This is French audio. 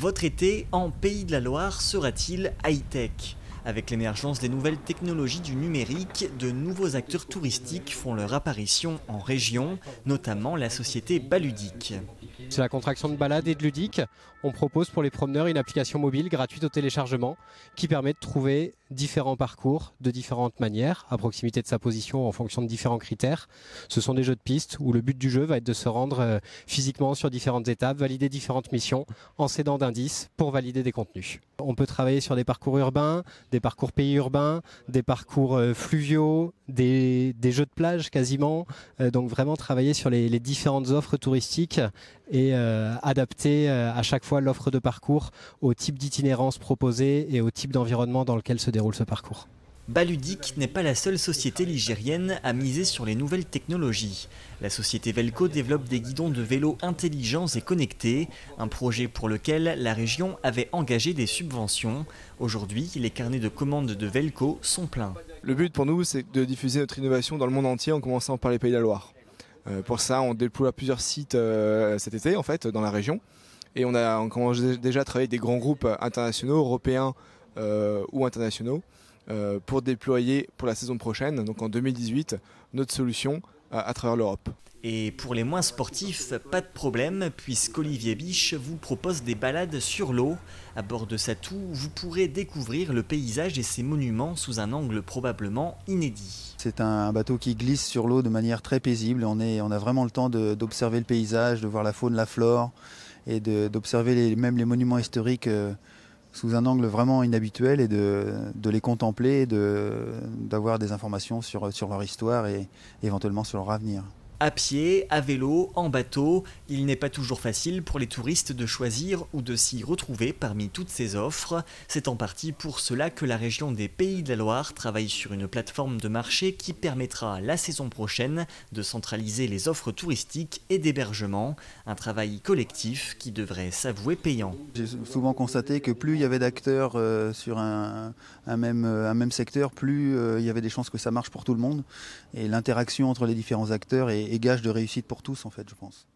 Votre été en Pays de la Loire sera-t-il high-tech ? Avec l'émergence des nouvelles technologies du numérique, de nouveaux acteurs touristiques font leur apparition en région, notamment la société Baludique. C'est la contraction de balade et de ludique. On propose pour les promeneurs une application mobile gratuite au téléchargement qui permet de trouver différents parcours de différentes manières à proximité de sa position en fonction de différents critères. Ce sont des jeux de piste où le but du jeu va être de se rendre physiquement sur différentes étapes, valider différentes missions en s'aidant d'indices pour valider des contenus. On peut travailler sur des parcours urbains, des parcours pays urbains, des parcours fluviaux, des jeux de plage quasiment. Donc vraiment travailler sur les différentes offres touristiques et adapter à chaque fois l'offre de parcours au type d'itinérance proposée et au type d'environnement dans lequel se déroule ce parcours. Baludique n'est pas la seule société ligérienne à miser sur les nouvelles technologies. La société Velco développe des guidons de vélo intelligents et connectés, un projet pour lequel la région avait engagé des subventions. Aujourd'hui, les carnets de commandes de Velco sont pleins. Le but pour nous, c'est de diffuser notre innovation dans le monde entier en commençant par les Pays de la Loire. Pour ça, on déploie plusieurs sites cet été en fait, dans la région. Et on commence déjà à travailler avec des grands groupes internationaux, européens ou internationaux, pour déployer pour la saison prochaine, donc en 2018, notre solution à travers l'Europe. Et pour les moins sportifs, pas de problème, puisqu'Olivier Biche vous propose des balades sur l'eau. À bord de Satou, vous pourrez découvrir le paysage et ses monuments sous un angle probablement inédit. C'est un bateau qui glisse sur l'eau de manière très paisible. On a vraiment le temps d'observer le paysage, de voir la faune, la flore et d'observer même les monuments historiques sous un angle vraiment inhabituel et de les contempler et d'avoir des informations sur leur histoire et éventuellement sur leur avenir. À pied, à vélo, en bateau, il n'est pas toujours facile pour les touristes de choisir ou de s'y retrouver parmi toutes ces offres. C'est en partie pour cela que la région des Pays de la Loire travaille sur une plateforme de marché qui permettra la saison prochaine de centraliser les offres touristiques et d'hébergement. Un travail collectif qui devrait s'avouer payant. J'ai souvent constaté que plus il y avait d'acteurs sur un même secteur, plus il y avait des chances que ça marche pour tout le monde. Et l'interaction entre les différents acteurs est gage de réussite pour tous, en fait, je pense.